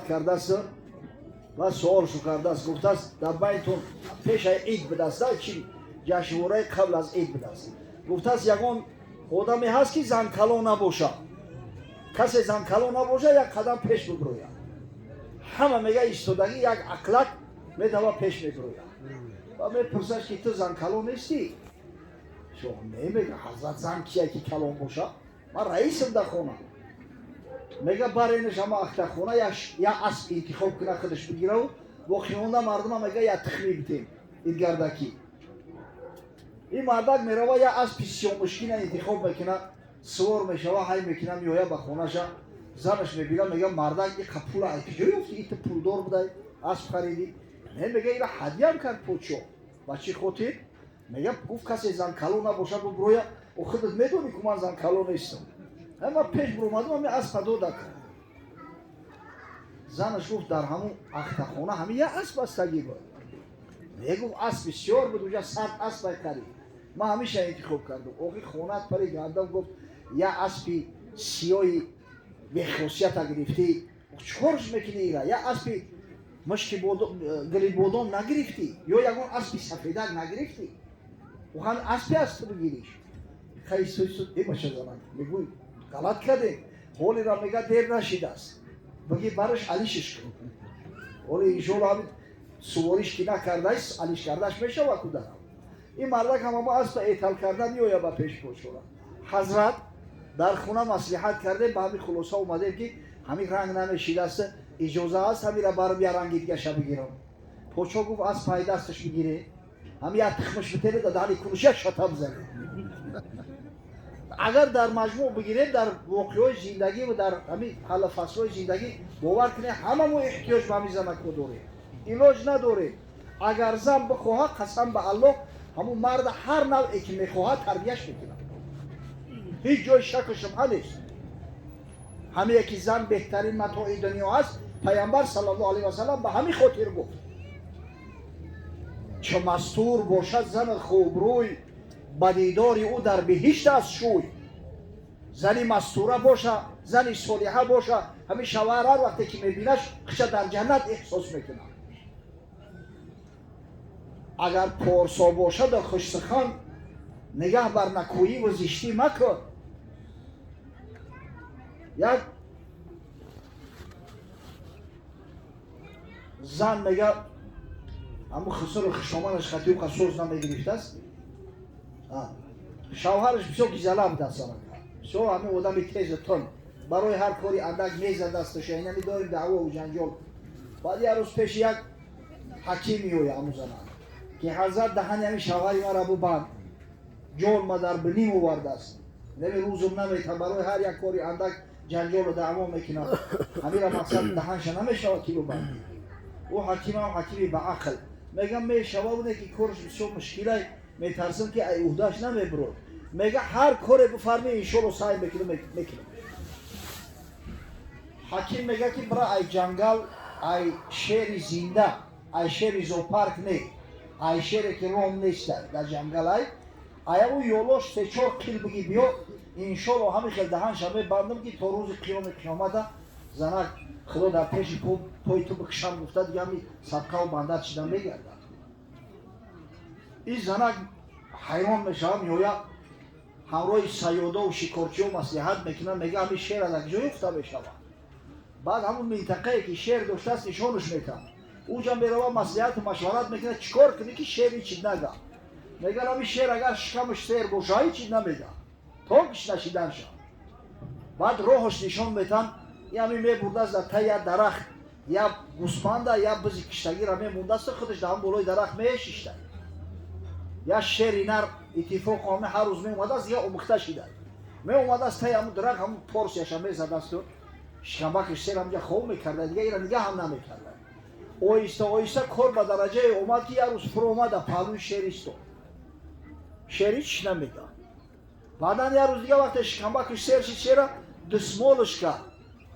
صحبت کرده است و سوالشو کرده است، گفته است در بینتون پیش عید بده است چی جشنواره قبل از عید بده است. گفته است یگان آدمی هست که زنکلو نباشه، کسی زنکلو نباشه یک قدم پیش ببروید. همه میگه ایستادگی یک اقلک میدوه پیش میبروید و میپرسش که تو زنکلو نیستی؟ شما نمیگه حضرت زن کیه که کلام باشه؟ من رئیسم در خونه. میگه برای شما اخت خونه یا اسب انتخاب کنه خودش بگیره و با خیونده مردم میگه یا تخمی بتیم این گردکی. این مردک میروه یا اسب سیامشکین انتخاب میکنه، سوار میشوه های میکنه میویه به خونهش، زنش میبینه میگه مردک این پول ای کجا یافتی؟ این پولدار بوده اسب خریدی؟ میگه اینا هدیه هم کرد پوچو. و چی خاطر؟ میگه گفت کسی زنکلو نباشه ببرویه و خودت میدونی که من زنکلو نیستم. من پیش برومدم همین اسب دو دکر. زنش گفت در همون اختخانه همین یه اسب بستگی بود. میگفت اسب بسیار بود، اونجا 100 اسب خرید. من همیشه انتخاب کردم. اوقی خونت پری گردم گفت یه اسبی سیاهی به خاصیت گرفتی، چکارش میکنی ایرا؟ یه اسبی مشکی گلی بودم نگرفتی یا یگان اسبی سفیدک نگرفتی؟ و هم اسبی است بگیریش. خیلی سوی ای باشه زمان میگوی غلط کرده، حالی را میگه دیر نشیده است، بگی برش علیشش کن. حالی ایشون همین سواریش که نکرده است علیش کردهش میشه و کدرم. این مردک هم ما اسب ایتال کردن یا با پیش پوچورا. حضرت در خونه مصلحت کرده، به همین خلاصه اومده که همین رنگ نمیشیده است، اجازه است همین را برم یا رنگی دیگه شب بگیرم. پوچو گفت از پای دستش بگیره، همین یا تخمش بتره دادانی کنوشی شتاب زنه. اگر در مجموع بگیریم در واقعه زندگی و در همین حال فصل زندگی باور کنه همه ما احتیاج به همین زنک داره، علاج نداره. اگر زن بخواه قسم به الله همون مرد هر نوعی که میخواه تربیهش میکنه، هیچ جای شک و شبهه نیست. همه یکی زن بهترین متاع دنیا است. پیامبر صلی الله علیه و سلم به همین خاطر گفت چه مستور باشد زن خوبروی، بدیدار او در بهشت است شوی. زنی مستوره باشه، زنی صالحه باشه، همین شوهر هر وقتی که میبینش خشت در جنت احساس میکنه. اگر پارسا باشه در خوش سخن، نگه بر نکویی و زشتی مکن. یک زن میگه اما خسر خشامانش خطی و قصوص نمیگرفته است، شوهرش بسیار گیزله بوده است، بسیار همه آدم تیز تون، برای هر کاری اندک میزد دستش، اینه میداریم دعوا و جنجال. بعد یه روز پیش یک حکیمی ہویا همون زمان که حضرت دهن همین شوهری ما را ببند، جان ما در بنیم آورده است، نمی روزم نمیتن، برای هر یک کاری اندک جنجال و دعوا میکنه، همین را مقصد دهنش نمیشود که ببند. او حکیم هم حکیمی به عقل میگم میشود بوده که کارش بسیار مشکله، میترسم که ای عهدهش نمیبرد. میگه هر کاری بفرمی انشالله سعی میکنه. حکیم میگه که برای ای جنگل ای شیر زنده، ای شیر زوپارک نه، ای شیر که روم نیست در جنگل ای او یولوش 3-4 کیل بگی بیا انشالله همین خیل دهنش همه بندم که تا روز قیامت زنک خدا در پیش پای تو بکشم گفته دیگه همی صدقه و بندت شدن میگردن. این زنک حیران میشه، میویا همراه سیاده و شکارچی و مصلحت میکنه، میگه همین شیر از کجا افته میشه. بعد همون منطقه که شیر داشته است نشانش میکنه، اونجا میروه مصلحت و مشورت میکنه چیکار کنی که شیر هیچی نگه. میگه همین شیر اگر شکمش سیر باشه هیچی نمیگه تا کش نشیدن شد. بعد راهش نشان میتن، یا همین میبرده از در ته یا درخت یا گوسفنده یا بزی کشتگی را میمونده است، خودش در هم بالای درخت میشیشته. یا شیر اینر اتفاق آمه هر روز میومده است یا امخته شده میومده است ته همون درخت همون پارسیش هم میزده است و شکمکش سیر همونجا خوب میکرده، دیگه ایرا نگه هم نمیکرده. آیسته آیسته کار به درجه اومد که یه روز فرو اومده پهلوی شیر ایستاد، شیر هیچ نمیگه. بعدا یه روز دیگه وقتی شکمکش سیر شد شیر دستمالش کرد،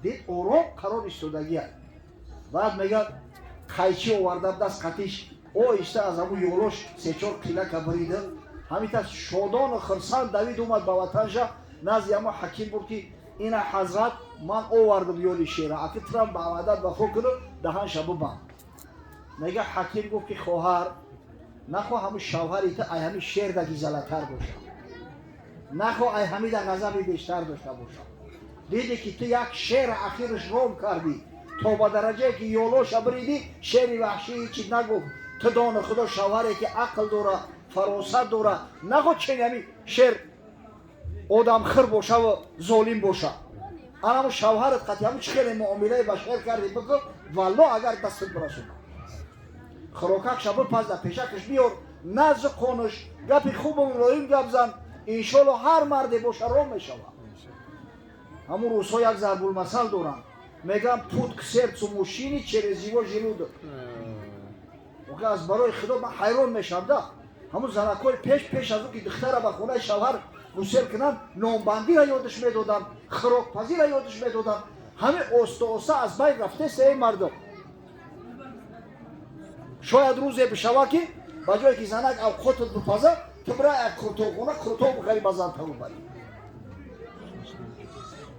دید آرام قرار ایستادگی هست. بعد میگه قیچی آورده دست قطیش آیسته از همون یولوش 3-4 کیلک بریده، همین تا شادان و خرسان دوید اومد به وطنش، نزد اما حکیم بود که اینا حضرت من آوردم یولی شیره اگه ترم به عمدت وفا کنه دهان شبو بند میگه حکیم گفت که خواهر نخواه همون شوهری تا ای همین شیر دگی زلتر باشه نخواه ای همین در غضبی بیشتر داشته باشه دیدی که تو یک شیر اخیرش روم کردی تا با درجه که یولوش بریدی شیر وحشی هیچی نگفت تو دان خدا شوهری که عقل دوره فراست دوره نخواه چنین همین شیر آدم خر باشه و ظالم باشه اما شوهرت قطعی همون چخیر معامله با شیر کردی بکن والله اگر دستت برسونه خروکک شبه پس در پیشکش بیار نزد قونش گپی خوب و ملایم گپ زن انشالله هر مردی باشه رو میشوه همون روزها یک ضرب المثل دارن میگم پود کسرت و مشینی چرا زیبا جلود وقتی از برای خدا من حیران میشم ده همون زنکای پیش از اون که دختر به خونه شوهر گسل کنن نامبندی را یادش میدادن خروک پزی را یادش میدادن همه اوستا از بین رفته سه مردم شاید روزی بشوه که با جایی که زنک او خودت بپزه تو برای یک کرتو بخری بزن تا ببری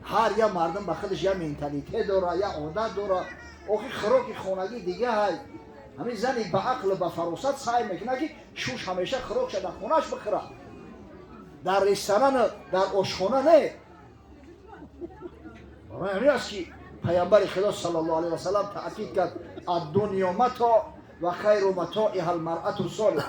هر یا مردم به خودش یا منتالیته داره یا عادت داره آخی خروک خانگی دیگه های همین زنی به عقل به فراست سعی میکنه که شوش همیشه خروک شده خونش بخوره در رستوران در آشخانه نه همین است که پیامبر خدا صلی الله علیه و سلم تاکید کرد الدنیا متاع و خیر متاعها المرأة الصالحة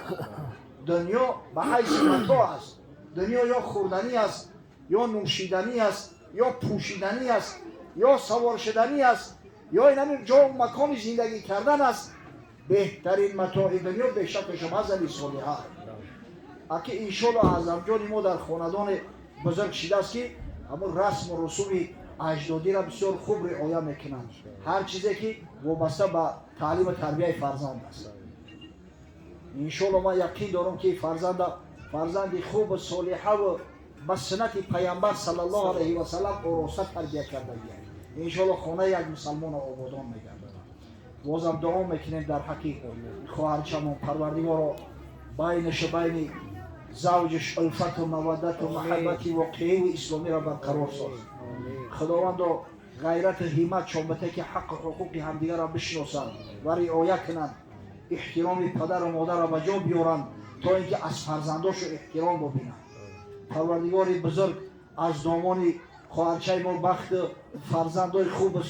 دنیا به حیث متاع است دنیا یا خوردنی است یا نوشیدنی است یا پوشیدنی است یا سوار شدنی است یا این همین جا و مکان زندگی کردن است بهترین متاع دنیا به شک شما زنی صالحه اگه انشالله اعظم جان ما در خاندان بزرگ شده است که همون رسم و رسوم اجدادی را بسیار خوب رعایت میکنند هر چیزی که وابسته به تعلیم و تربیت فرزند است انشالله ما یقین دارم که فرزند خوب و صالحه و به سنت پیامبر صلی الله علیه و سلم وراثت تربیت کرده است انشالله خانه یک مسلمان آبادان میگردد بازم دعا میکنیم در حقیقت خواهرچمون پروردگار بینش بین زوجش الفت و مودت و محبت واقعی و اسلامی را برقرار ساز خداوند غیرت همت شامته که حق حقوق همدیگر را بشناسند و رعایت کنند احترام پدر و مادر را به جا بیارند تا اینکه از فرزنداش احترام ببینند پروردگار بزرگ از دامان خواهرچه ما بخت فرزندای خوب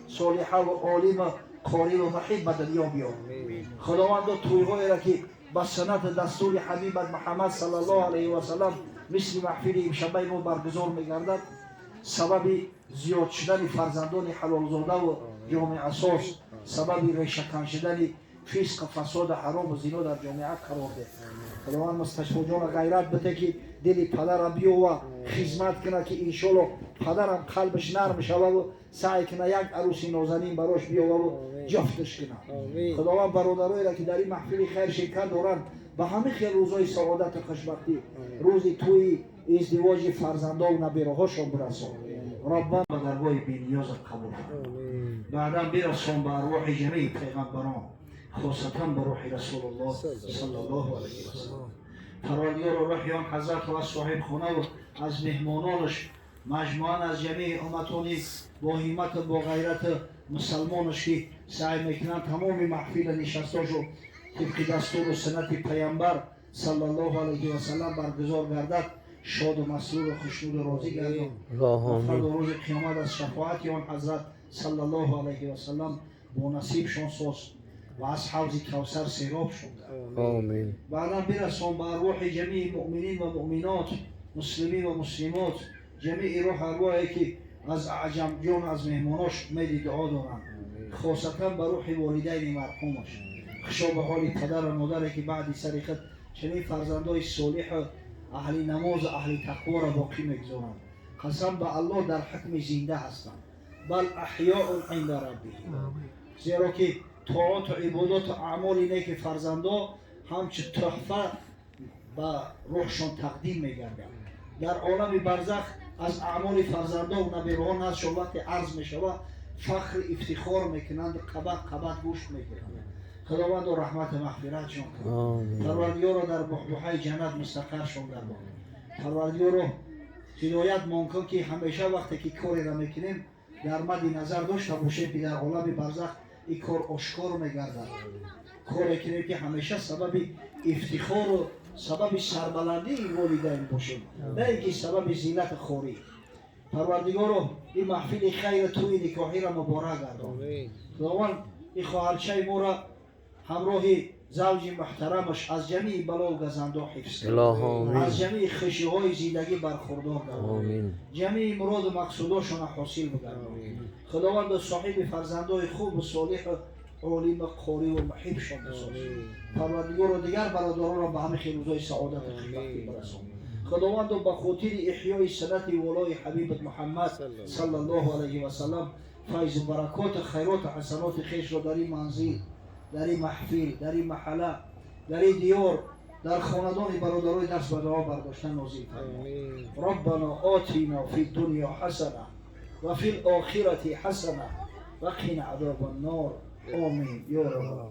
صالحه و عالم کاری و محب به دنیا بیار خداوند توی‌هایی را که با سنت دستور حبیبت محمد صلی الله علیه و سلم مثل محفل امشبه ما برگزار می‌گردد سبب زیاد شدن فرزندان حلال زاده و جامعه اساس سبب ریشه کن شدن فسق فساد حرام و زنا در جامعه قرار ده خداوند مستشفی جان غیرت بده که دل پدرم بیا و خدمت کنه که انشالله پدرم قلبش نرم شود و سعی کنه یک عروسی نازنین براش بیا و جفتش کنه خداوند برادرایی را که در این محفل خیر شرکت دارند به همه خیل روزهای سعادت و خوشبختی روزی توی ازدواج فرزندا و نبیره‌هاشون برسان ربنا به درگاه بی‌نیازت قبول کن بعدا برسان به ارواح جمیع پیغمبران خاصتا به روح رسول الله صلی الله علیه و سلم پروردگار روحیان حضرت و صاحب خانه و از مهمانانش مجموعاً از جمیع امتانی با همت و با غیرت مسلمانش که سعی میکنند تمام محفل نشستاشو طبق دستور و سنت پیامبر صلی الله علیه و سلم برگزار گردد شاد و مسرور و خوشنود و راضی گردد فردا روز قیامت از شفاعت آن حضرت صلی الله علیه و سلم با نصیبشان ساز و از حوض کوثر سیراب شد آمین بعدا برسان به ارواح جمیع مؤمنین و مؤمنات مسلمین و مسلمات جمیع روح ارواحی که از عجم جان از مهماناش میل دعا دارند خاصتا به روح والدین مرحومش خشا به حال پدر و مادری که بعد سریخت چنین فرزندای صالح اهل نماز و اهل تقوا را باقی میگذارند قسم به الله در حکم زنده هستند بل احیاء عند ربهم زیرا که طاعات و عبادات و اعمال نیک فرزندا همچه تحفه به روحشان تقدیم میگردند در عالم برزخ از اعمال فرزندا و نبیرهان نزدشان وقتی عرض میشود فخر افتخار میکنند قبط گوش میکنند خداوند و رحمت مغفرت شان کنند پروردگار را در بحبوحه جنت مستقر شان گردان پروردگار را هدایت ممکن که همیشه وقتی که کاری را میکنیم در مد نظر داشته باشیم که در عالم برزخ این کار آشکار میگردد. کاری کنیم که همیشه سبب افتخار و سبب سربلندی والدین باشیم، نه اینکه سبب زینت خوری. پروردگارو این محفل خیر توی نکاحی را مبارک گردان. خداوند این خواهرچه ما را همراه زوج محترمش از جمیع بلا و گزنده حفظ کن. از جمیع خشی‌های زندگی برخوردار گردان. جمیع مراد و مقصوداشون حاصل بگردان. خداوند صاحب فرزندای خوب و صالح عالم قاری و محب شان بساز. پروردگار و دیگر برادران را به همه روزهای سعادت و خوشبختی برسان. خداوند به خاطر احیای سنت ولای حبیبت محمد صلی الله علیه و سلم فیض و برکات خیرات و حسنات خویش را در این منزل، در این محفل، در این محله، در این دیار، در خاندان برادرای دست به دعا برداشتن نازل فرما. ربنا آتینا فی الدنیا حسنه و فی الاخرة حسنه و قنا عذاب النار. آمین یا رب.